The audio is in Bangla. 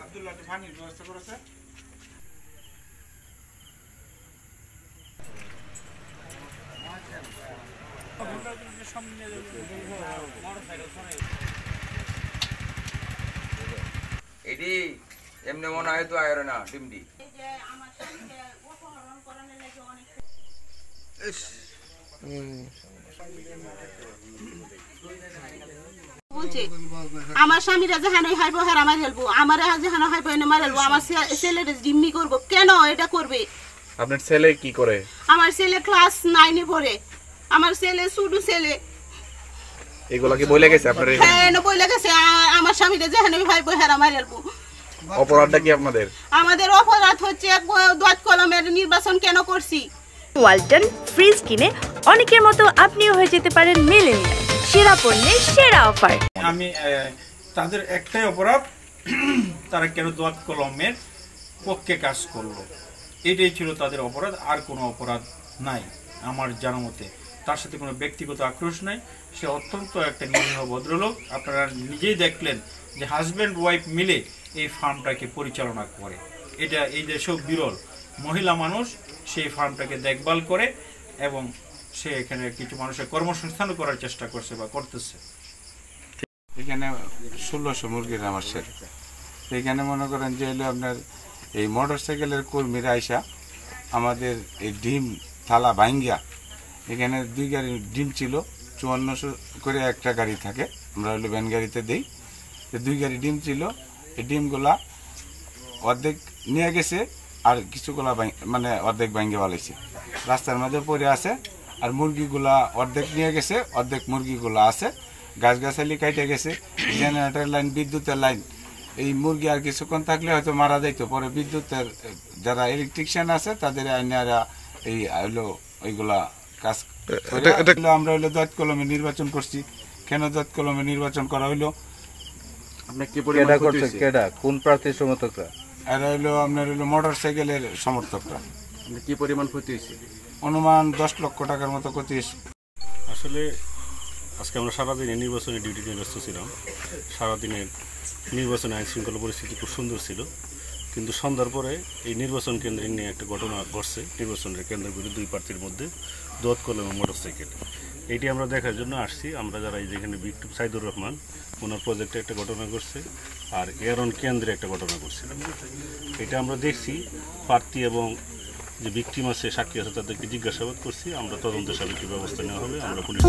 আব্দুল্লাহ পানির ব্যবস্থা করেছে। এটি এমনি মনে হয় তো আয়রে না ডিমডি আমার স্বামীরা যেখানে হাইবো হেরা মার হেলবো, আমার যেখানে হাইবো এনে মার হেলবো, আমার ছেলেটা জিম্মি করবো। কেন এটা করবে? আপনার ছেলে কি করে? আমার ছেলে ক্লাস 9 পড়ে। আমার ছেলে ছোট ছেলে। এগুলা কি বলে গেছে আপনার? হ্যাঁ, না বলে গেছে আমার স্বামীরা যেখানে হাইবো হেরা মার হেলবো। অপরাধটা কি আপনাদের? আমাদের অপরাধ হচ্ছে দোয়াত কলমের নির্বাচন কেন করছি। ওয়ালটন ফ্রিজ কিনে অনেকের মতো আপনিও হয়ে যেতে পারেন মিলেনিয়াল সেরা পণ্যের সেরা অফার। আমি তাদের একটাই অপরাধ, তারা কেন দোয়াত কলমের পক্ষে কাজ করলো, এটাই ছিল তাদের অপরাধ। আর কোনো অপরাধ নাই আমার জানা মতে। তার সাথে কোনো ব্যক্তিগত আক্রোশ নাই। সে অত্যন্ত একটা নিরীহ ভদ্রলোক। আপনারা নিজেই দেখলেন যে হাজব্যান্ড ওয়াইফ মিলে এই ফার্মটাকে পরিচালনা করে। এটা এই দেশেও বিরল। মহিলা মানুষ সেই ফার্মটাকে দেখভাল করে এবং সে এখানে কিছু মানুষের কর্মসংস্থানও করার চেষ্টা করছে বা করতেছে। এখানে 1600 মুরগির আমার সেট। এখানে মনে করেন যে হলো আপনার এই মোটর সাইকেলের কর্মীরা আইসা আমাদের এই ডিম থালা ভাঙ্গিয়া, এখানে 2 গাড়ি ডিম ছিল, 5400 করে একটা গাড়ি থাকে, আমরা হলো ভ্যান গাড়িতে দিই। 2 গাড়ি ডিম ছিল, এই ডিমগুলা অর্ধেক নিয়ে গেছে আর কিছুগুলা মানে অর্ধেক ভাঙ্গে বালাইছে, রাস্তার মধ্যে পড়ে আছে। আর মুরগিগুলা অর্ধেক নিয়ে গেছে, অর্ধেক মুরগিগুলা আছে। গাছগাছালি কাটে গেছে, জেনারেটর লাইন, বিদ্যুতের লাইন। এই মুরগি আর কিছুক্ষণ থাকলে হয়তো মারা যাইতো। পরে বিদ্যুতের যারা ইলেকট্রিশিয়ান আছে তাদের আইনারা এই হলো ওইগুলা কাজ। আমরা হইলো দোয়াত কলমে নির্বাচন করছি। কেন দোয়াত কলমে নির্বাচন করা হইলো? কোন প্রার্থীর সমর্থকরা? এরা হইলো আপনার হইলো মোটর সাইকেলের সমর্থকরা। কি পরিমাণ ক্ষতি হয়েছে? অনুমান 10 লক্ষ টাকার মতো ক্ষতি হয়েছে। আসলে আজকে আমরা সারাদিনে নির্বাচনী ডিউটিতে ব্যস্ত ছিলাম। সারাদিনের নির্বাচনে আইন শৃঙ্খলা পরিস্থিতি খুব সুন্দর ছিল, কিন্তু সন্ধ্যার পরে এই নির্বাচন কেন্দ্রে নিয়ে একটা ঘটনা ঘটছে। নির্বাচনের কেন্দ্রের বিরুদ্ধে 2 প্রার্থীর মধ্যে দোয়াত কলম এবং মোটরসাইকেল। এইটি আমরা দেখার জন্য আসছি। আমরা যারা এই যেখানে ভিক্টিম সাইদুর রহমান, ওনার প্রজেক্টে একটা ঘটনা ঘটছে, আর এরন কেন্দ্রে একটা ঘটনা ঘটছিল। এটা আমরা দেখছি। প্রার্থী এবং যে ভিক্টিম আছে, সাক্ষী আছে, তাদেরকে জিজ্ঞাসাবাদ করছি। আমরা তদন্ত সাপেক্ষে ব্যবস্থা নেওয়া হবে। আমরা পুলিশ